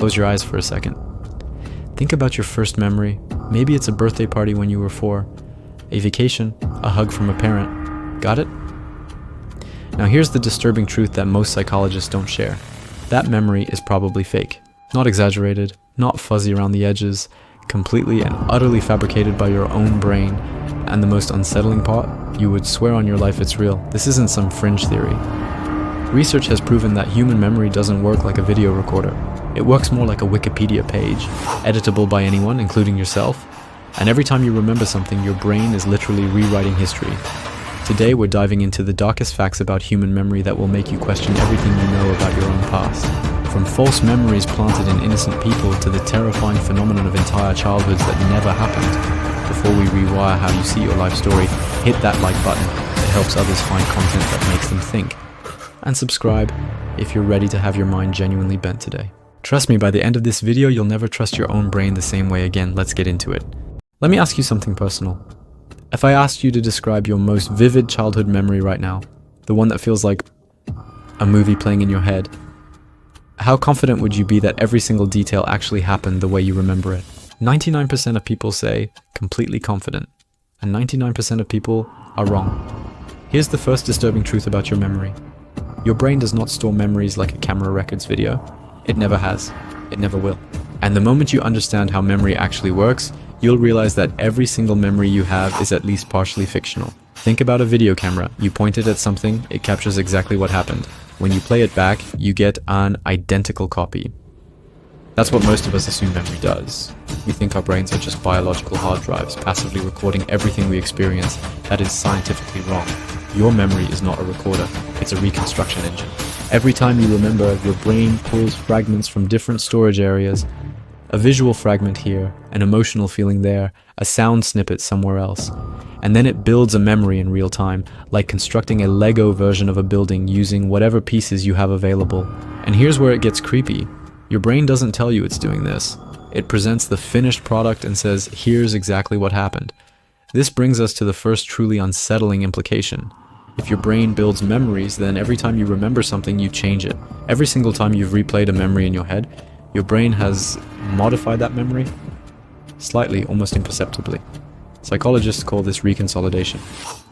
Close your eyes for a second. Think about your first memory. Maybe it's a birthday party when you were 4, a vacation, a hug from a parent. Got it? Now here's the disturbing truth that most psychologists don't share. That memory is probably fake. Not exaggerated, not fuzzy around the edges, completely and utterly fabricated by your own brain. And the most unsettling part, you would swear on your life it's real. This isn't some fringe theory. Research has proven that human memory doesn't work like a video recorder. It works more like a Wikipedia page, editable by anyone, including yourself. And every time you remember something, your brain is literally rewriting history. Today we're diving into the darkest facts about human memory that will make you question everything you know about your own past. From false memories planted in innocent people to the terrifying phenomenon of entire childhoods that never happened. Before we rewire how you see your life story, hit that like button. It helps others find content that makes them think. And subscribe if you're ready to have your mind genuinely bent today. Trust me, by the end of this video, you'll never trust your own brain the same way again. Let's get into it. Let me ask you something personal. If I asked you to describe your most vivid childhood memory right now, the one that feels like a movie playing in your head, how confident would you be that every single detail actually happened the way you remember it? 99% of people say completely confident, and 99% of people are wrong. Here's the first disturbing truth about your memory. Your brain does not store memories like a camera records video. It never has. It never will. And the moment you understand how memory actually works, you'll realize that every single memory you have is at least partially fictional. Think about a video camera. You point it at something, it captures exactly what happened. When you play it back, you get an identical copy. That's what most of us assume memory does. We think our brains are just biological hard drives, passively recording everything we experience. That is scientifically wrong. Your memory is not a recorder, it's a reconstruction engine. Every time you remember, your brain pulls fragments from different storage areas. A visual fragment here, an emotional feeling there, a sound snippet somewhere else. And then it builds a memory in real time, like constructing a Lego version of a building using whatever pieces you have available. And here's where it gets creepy. Your brain doesn't tell you it's doing this. It presents the finished product and says, here's exactly what happened. This brings us to the first truly unsettling implication. If your brain builds memories, then every time you remember something, you change it. Every single time you've replayed a memory in your head, your brain has modified that memory slightly, almost imperceptibly. Psychologists call this reconsolidation.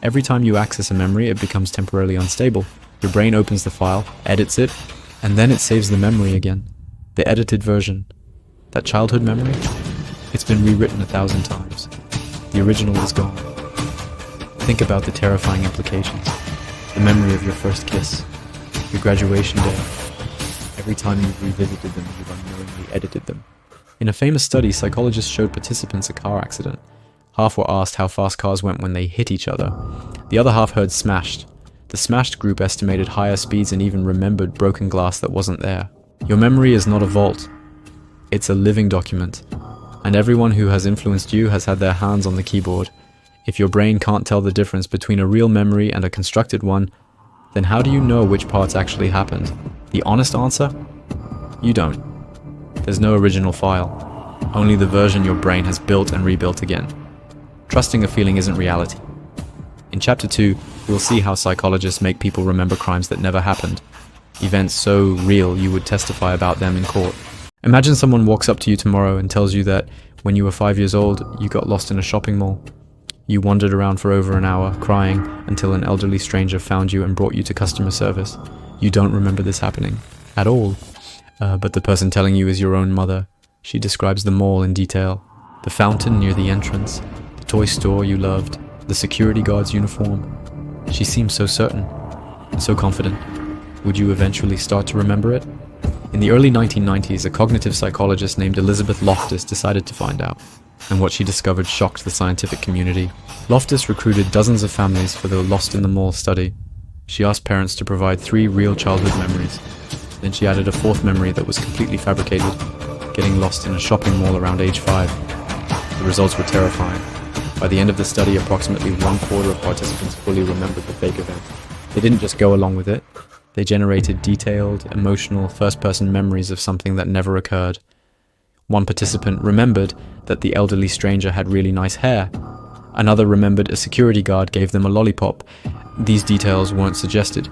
Every time you access a memory, it becomes temporarily unstable. Your brain opens the file, edits it, and then it saves the memory again. The edited version. That childhood memory? It's been rewritten 1,000 times. The original is gone. Think about the terrifying implications. The memory of your first kiss, your graduation day. Every time you've revisited them, you've unknowingly edited them. In a famous study, psychologists showed participants a car accident. Half were asked how fast cars went when they hit each other. The other half heard smashed. The smashed group estimated higher speeds and even remembered broken glass that wasn't there. Your memory is not a vault. It's a living document. And everyone who has influenced you has had their hands on the keyboard. If your brain can't tell the difference between a real memory and a constructed one, then how do you know which parts actually happened? The honest answer? You don't. There's no original file. Only the version your brain has built and rebuilt again. Trusting a feeling isn't reality. In Chapter 2, we'll see how psychologists make people remember crimes that never happened. Events so real you would testify about them in court. Imagine someone walks up to you tomorrow and tells you that when you were 5 years old, you got lost in a shopping mall. You wandered around for over an hour, crying, until an elderly stranger found you and brought you to customer service. You don't remember this happening at all, but the person telling you is your own mother. She describes the mall in detail. The fountain near the entrance, the toy store you loved, the security guard's uniform. She seems so certain, so confident. Would you eventually start to remember it? In the early 1990s, a cognitive psychologist named Elizabeth Loftus decided to find out, and what she discovered shocked the scientific community. Loftus recruited dozens of families for the Lost in the Mall study. She asked parents to provide 3 real childhood memories. Then she added a 4th memory that was completely fabricated, getting lost in a shopping mall around age 5. The results were terrifying. By the end of the study, approximately 1/4 of participants fully remembered the fake event. They didn't just go along with it. They generated detailed, emotional, first-person memories of something that never occurred. One participant remembered that the elderly stranger had really nice hair. Another remembered a security guard gave them a lollipop. These details weren't suggested.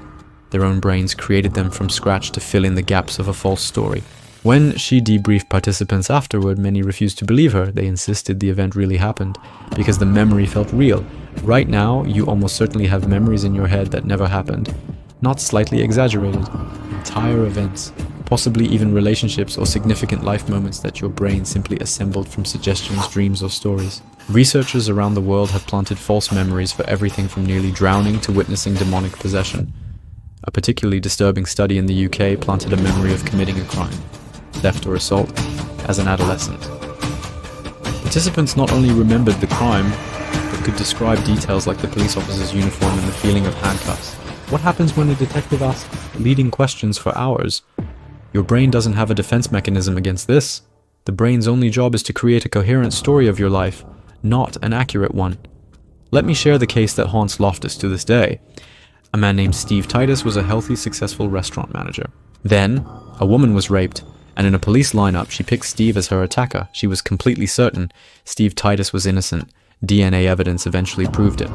Their own brains created them from scratch to fill in the gaps of a false story. When she debriefed participants afterward, many refused to believe her. They insisted the event really happened because the memory felt real. Right now, you almost certainly have memories in your head that never happened, not slightly exaggerated. Entire events, possibly even relationships or significant life moments that your brain simply assembled from suggestions, dreams, or stories. Researchers around the world have planted false memories for everything from nearly drowning to witnessing demonic possession. A particularly disturbing study in the UK planted a memory of committing a crime, theft or assault, as an adolescent. Participants not only remembered the crime, but could describe details like the police officer's uniform and the feeling of handcuffs. What happens when a detective asks leading questions for hours? Your brain doesn't have a defense mechanism against this. The brain's only job is to create a coherent story of your life, not an accurate one. Let me share the case that haunts Loftus to this day. A man named Steve Titus was a healthy, successful restaurant manager. Then, a woman was raped, and in a police lineup, she picked Steve as her attacker. She was completely certain Steve Titus was innocent. DNA evidence eventually proved it.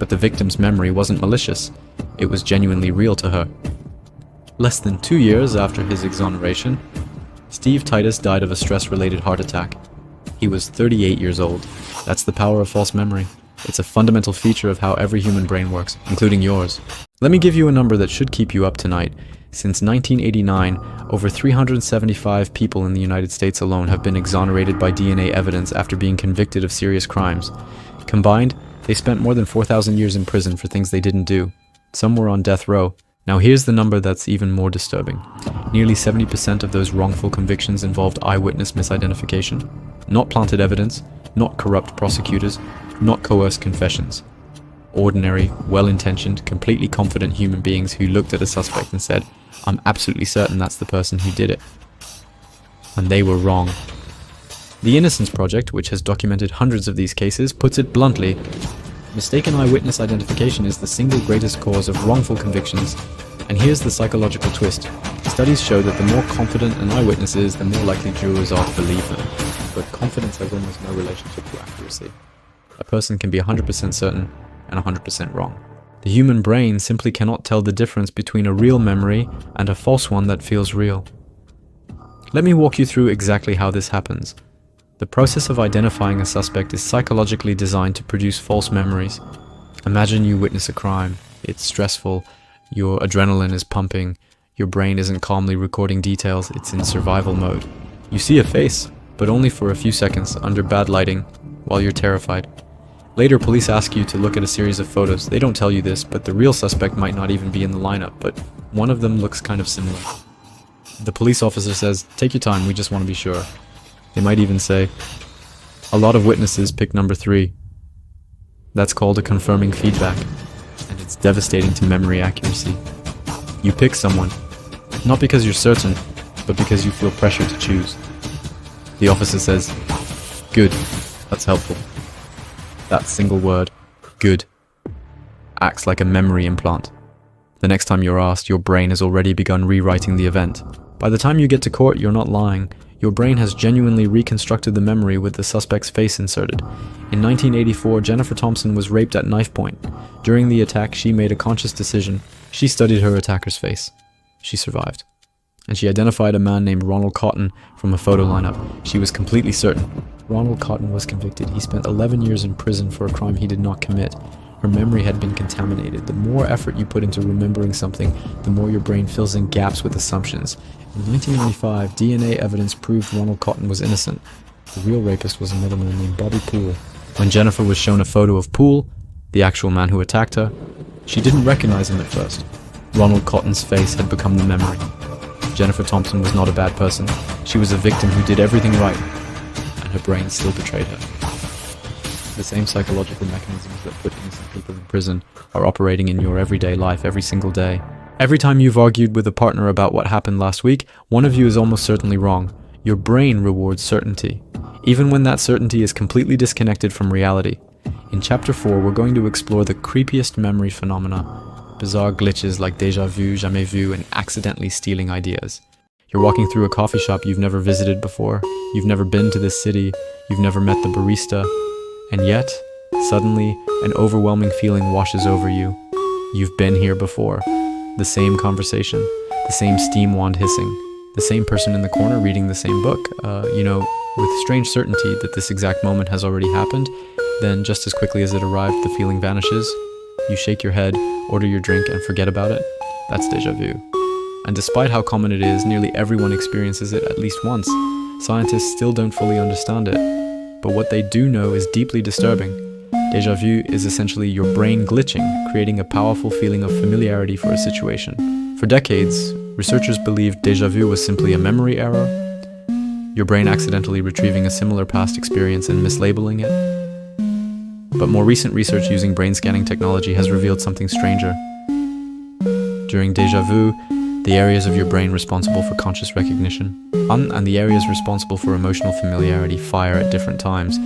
But the victim's memory wasn't malicious. It was genuinely real to her. Less than 2 years after his exoneration, Steve Titus died of a stress-related heart attack. He was 38 years old. That's the power of false memory. It's a fundamental feature of how every human brain works, including yours. Let me give you a number that should keep you up tonight. Since 1989, over 375 people in the United States alone have been exonerated by DNA evidence after being convicted of serious crimes. Combined, they spent more than 4,000 years in prison for things they didn't do. Some were on death row. Now here's the number that's even more disturbing. Nearly 70% of those wrongful convictions involved eyewitness misidentification. Not planted evidence, not corrupt prosecutors, not coerced confessions. Ordinary, well-intentioned, completely confident human beings who looked at a suspect and said, "I'm absolutely certain that's the person who did it." And they were wrong. The Innocence Project, which has documented hundreds of these cases, puts it bluntly: mistaken eyewitness identification is the single greatest cause of wrongful convictions. And here's the psychological twist. Studies show that the more confident an eyewitness is, the more likely jurors are to believe them. But confidence has almost no relationship to accuracy. A person can be 100% certain and 100% wrong. The human brain simply cannot tell the difference between a real memory and a false one that feels real. Let me walk you through exactly how this happens. The process of identifying a suspect is psychologically designed to produce false memories. Imagine you witness a crime. It's stressful, your adrenaline is pumping, your brain isn't calmly recording details, it's in survival mode. You see a face, but only for a few seconds, under bad lighting, while you're terrified. Later, police ask you to look at a series of photos. They don't tell you this, but the real suspect might not even be in the lineup, but one of them looks kind of similar. The police officer says, "Take your time, we just want to be sure." They might even say, "A lot of witnesses pick number 3. That's called a confirming feedback, and it's devastating to memory accuracy. You pick someone, not because you're certain, but because you feel pressure to choose. The officer says, "Good, that's helpful." That single word, "good," acts like a memory implant. The next time you're asked, your brain has already begun rewriting the event. By the time you get to court, you're not lying. Your brain has genuinely reconstructed the memory with the suspect's face inserted. In 1984, Jennifer Thompson was raped at knife point. During the attack, she made a conscious decision. She studied her attacker's face. She survived. And she identified a man named Ronald Cotton from a photo lineup. She was completely certain. Ronald Cotton was convicted. He spent 11 years in prison for a crime he did not commit. Her memory had been contaminated. The more effort you put into remembering something, the more your brain fills in gaps with assumptions. In 1995, DNA evidence proved Ronald Cotton was innocent. The real rapist was another man named Bobby Poole. When Jennifer was shown a photo of Poole, the actual man who attacked her, she didn't recognize him at first. Ronald Cotton's face had become the memory. Jennifer Thompson was not a bad person. She was a victim who did everything right, and her brain still betrayed her. The same psychological mechanisms that put innocent people in prison are operating in your everyday life every single day. Every time you've argued with a partner about what happened last week, one of you is almost certainly wrong. Your brain rewards certainty, even when that certainty is completely disconnected from reality. In Chapter 4, we're going to explore the creepiest memory phenomena, bizarre glitches like déjà vu, jamais vu, and accidentally stealing ideas. You're walking through a coffee shop you've never visited before, you've never been to this city, you've never met the barista, and yet, suddenly, an overwhelming feeling washes over you. You've been here before. The same conversation, the same steam wand hissing, The same person in the corner reading the same book, with strange certainty that this exact moment has already happened. Then just as quickly as it arrived, the feeling vanishes. You shake your head, order your drink, and forget about it. That's déjà vu. And despite how common it is, nearly everyone experiences it at least once. Scientists still don't fully understand it. But what they do know is deeply disturbing. Déjà vu is essentially your brain glitching, creating a powerful feeling of familiarity for a situation. For decades, researchers believed déjà vu was simply a memory error, your brain accidentally retrieving a similar past experience and mislabeling it. But more recent research using brain scanning technology has revealed something stranger. During déjà vu, the areas of your brain responsible for conscious recognition and the areas responsible for emotional familiarity fire at different times.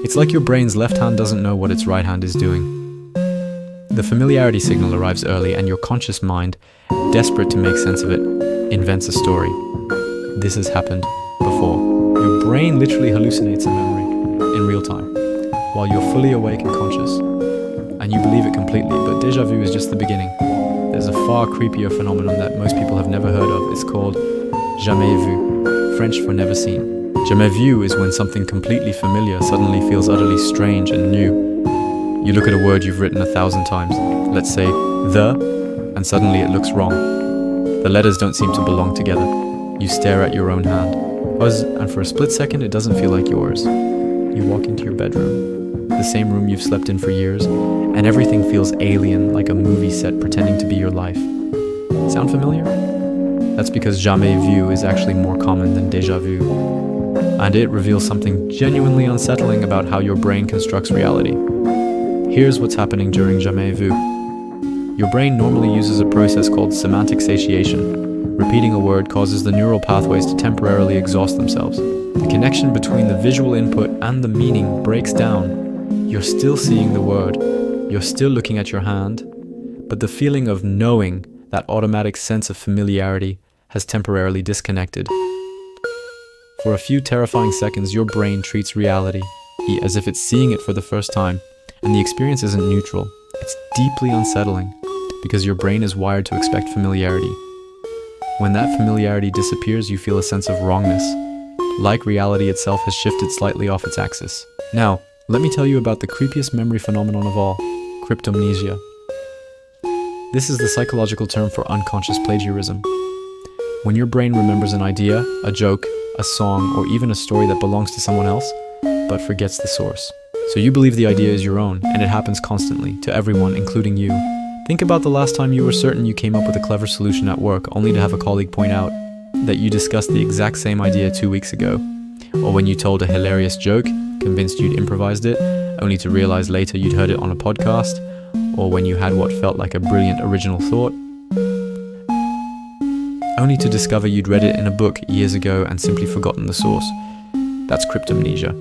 It's like your brain's left hand doesn't know what its right hand is doing. The familiarity signal arrives early, and your conscious mind, desperate to make sense of it, invents a story. This has happened before. Your brain literally hallucinates a memory in real time, while you're fully awake and conscious. And you believe it completely, but déjà vu is just the beginning. There's a far creepier phenomenon that most people have never heard of. It's called jamais vu, French for never seen. Jamais vu is when something completely familiar suddenly feels utterly strange and new. You look at a word you've written 1,000 times, let's say the, and suddenly it looks wrong. The letters don't seem to belong together. You stare at your own hand, and for a split second it doesn't feel like yours. You walk into your bedroom, the same room you've slept in for years, and everything feels alien, like a movie set pretending to be your life. Sound familiar? That's because jamais vu is actually more common than déjà vu, and it reveals something genuinely unsettling about how your brain constructs reality. Here's what's happening during jamais vu. Your brain normally uses a process called semantic satiation. Repeating a word causes the neural pathways to temporarily exhaust themselves. The connection between the visual input and the meaning breaks down. You're still seeing the word, you're still looking at your hand, but the feeling of knowing, that automatic sense of familiarity, has temporarily disconnected. For a few terrifying seconds, your brain treats reality as if it's seeing it for the first time, and the experience isn't neutral. It's deeply unsettling, because your brain is wired to expect familiarity. When that familiarity disappears, you feel a sense of wrongness, like reality itself has shifted slightly off its axis. Now, let me tell you about the creepiest memory phenomenon of all, cryptomnesia. This is the psychological term for unconscious plagiarism. When your brain remembers an idea, a joke, a song, or even a story that belongs to someone else, but forgets the source. So you believe the idea is your own, and it happens constantly, to everyone, including you. Think about the last time you were certain you came up with a clever solution at work, only to have a colleague point out that you discussed the exact same idea 2 weeks ago. Or when you told a hilarious joke, convinced you'd improvised it, only to realize later you'd heard it on a podcast. Or when you had what felt like a brilliant original thought, only to discover you'd read it in a book years ago and simply forgotten the source. That's cryptomnesia.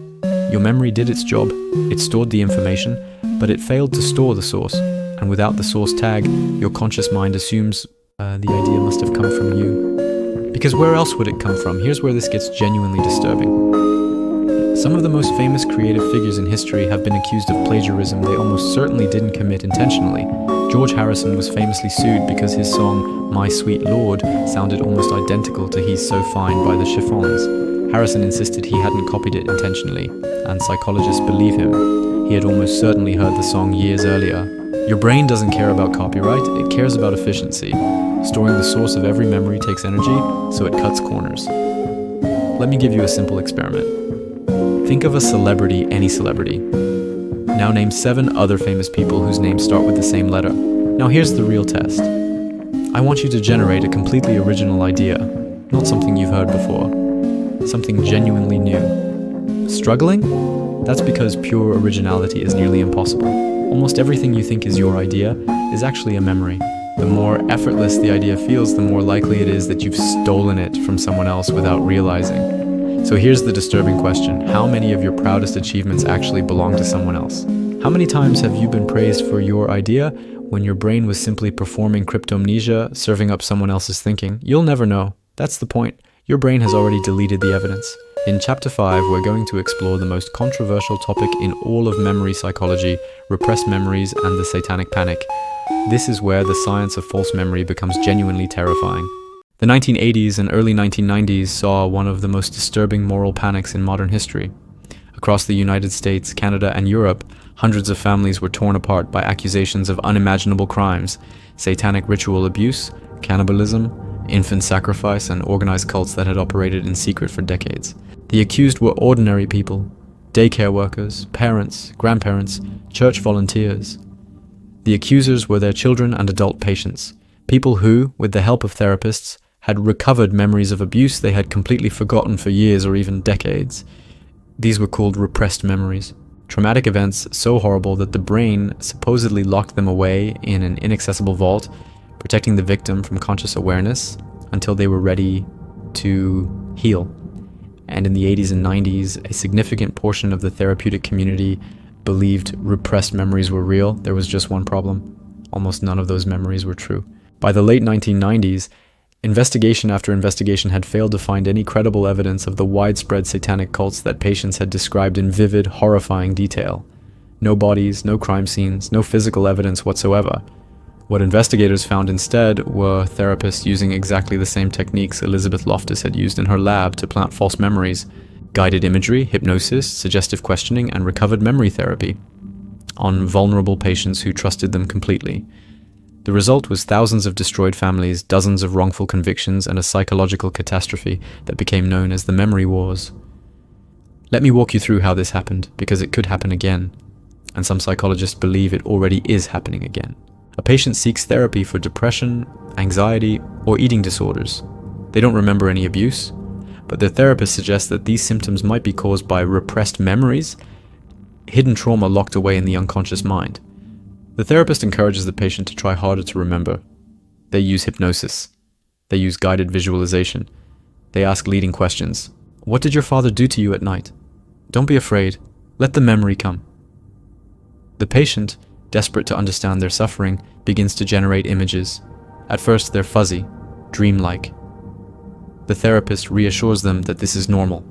Your memory did its job. It stored the information, but it failed to store the source. And without the source tag, your conscious mind assumes the idea must have come from you. Because where else would it come from? Here's where this gets genuinely disturbing. Some of the most famous creative figures in history have been accused of plagiarism they almost certainly didn't commit intentionally. George Harrison was famously sued because his song My Sweet Lord sounded almost identical to He's So Fine by the Chiffons. Harrison insisted he hadn't copied it intentionally, and psychologists believe him. He had almost certainly heard the song years earlier. Your brain doesn't care about copyright, it cares about efficiency. Storing the source of every memory takes energy, so it cuts corners. Let me give you a simple experiment. Think of a celebrity, any celebrity. Now name 7 other famous people whose names start with the same letter. Now here's the real test. I want you to generate a completely original idea, not something you've heard before. Something genuinely new. Struggling? That's because pure originality is nearly impossible. Almost everything you think is your idea is actually a memory. The more effortless the idea feels, the more likely it is that you've stolen it from someone else without realizing. So here's the disturbing question. How many of your proudest achievements actually belong to someone else? How many times have you been praised for your idea when your brain was simply performing cryptomnesia, serving up someone else's thinking? You'll never know. That's the point. Your brain has already deleted the evidence. In Chapter 5, we're going to explore the most controversial topic in all of memory psychology, repressed memories and the Satanic Panic. This is where the science of false memory becomes genuinely terrifying. The 1980s and early 1990s saw one of the most disturbing moral panics in modern history. Across the United States, Canada, and Europe, hundreds of families were torn apart by accusations of unimaginable crimes, satanic ritual abuse, cannibalism, infant sacrifice, and organized cults that had operated in secret for decades. The accused were ordinary people, daycare workers, parents, grandparents, church volunteers. The accusers were their children and adult patients, people who, with the help of therapists, had recovered memories of abuse they had completely forgotten for years or even decades. These were called repressed memories, traumatic events so horrible that the brain supposedly locked them away in an inaccessible vault, protecting the victim from conscious awareness until they were ready to heal. And in the 80s and 90s, a significant portion of the therapeutic community believed repressed memories were real. There was just one problem: almost none of those memories were true. By the late 1990s, investigation after investigation had failed to find any credible evidence of the widespread satanic cults that patients had described in vivid, horrifying detail. No bodies, no crime scenes, no physical evidence whatsoever. What investigators found instead were therapists using exactly the same techniques Elizabeth Loftus had used in her lab to plant false memories: guided imagery, hypnosis, suggestive questioning, and recovered memory therapy on vulnerable patients who trusted them completely. The result was thousands of destroyed families, dozens of wrongful convictions, and a psychological catastrophe that became known as the Memory Wars. Let me walk you through how this happened, because it could happen again, and some psychologists believe it already is happening again. A patient seeks therapy for depression, anxiety, or eating disorders. They don't remember any abuse, but their therapist suggests that these symptoms might be caused by repressed memories, hidden trauma locked away in the unconscious mind. The therapist encourages the patient to try harder to remember. They use hypnosis. They use guided visualization. They ask leading questions. What did your father do to you at night? Don't be afraid. Let the memory come. The patient, desperate to understand their suffering, begins to generate images. At first, they're fuzzy, dreamlike. The therapist reassures them that this is normal.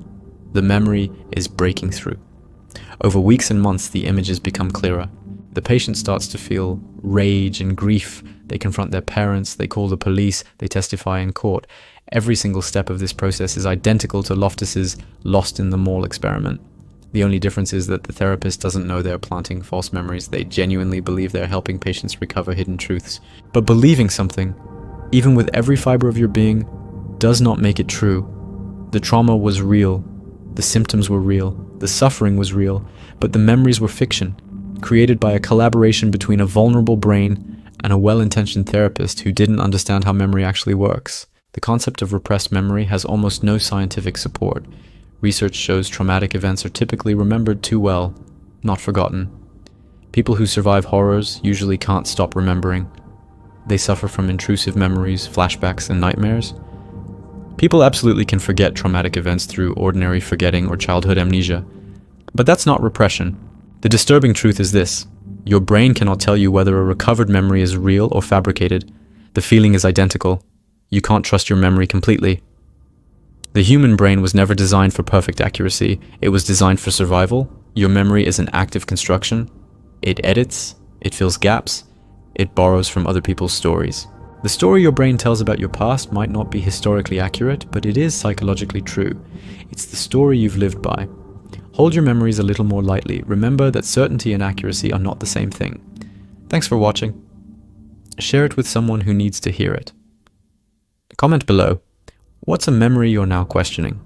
The memory is breaking through. Over weeks and months, the images become clearer. The patient starts to feel rage and grief. They confront their parents, they call the police, they testify in court. Every single step of this process is identical to Loftus's Lost in the Mall experiment. The only difference is that the therapist doesn't know they're planting false memories. They genuinely believe they're helping patients recover hidden truths. But believing something, even with every fiber of your being, does not make it true. The trauma was real. The symptoms were real. The suffering was real. But the memories were fiction, created by a collaboration between a vulnerable brain and a well-intentioned therapist who didn't understand how memory actually works. The concept of repressed memory has almost no scientific support. Research shows traumatic events are typically remembered too well, not forgotten. People who survive horrors usually can't stop remembering. They suffer from intrusive memories, flashbacks, and nightmares. People absolutely can forget traumatic events through ordinary forgetting or childhood amnesia. But that's not repression. The disturbing truth is this: your brain cannot tell you whether a recovered memory is real or fabricated. The feeling is identical. You can't trust your memory completely. The human brain was never designed for perfect accuracy. It was designed for survival. Your memory is an active construction. It edits, it fills gaps, it borrows from other people's stories. The story your brain tells about your past might not be historically accurate, but it is psychologically true. It's the story you've lived by. Hold your memories a little more lightly. Remember that certainty and accuracy are not the same thing. Thanks for watching. Share it with someone who needs to hear it. Comment below. What's a memory you're now questioning?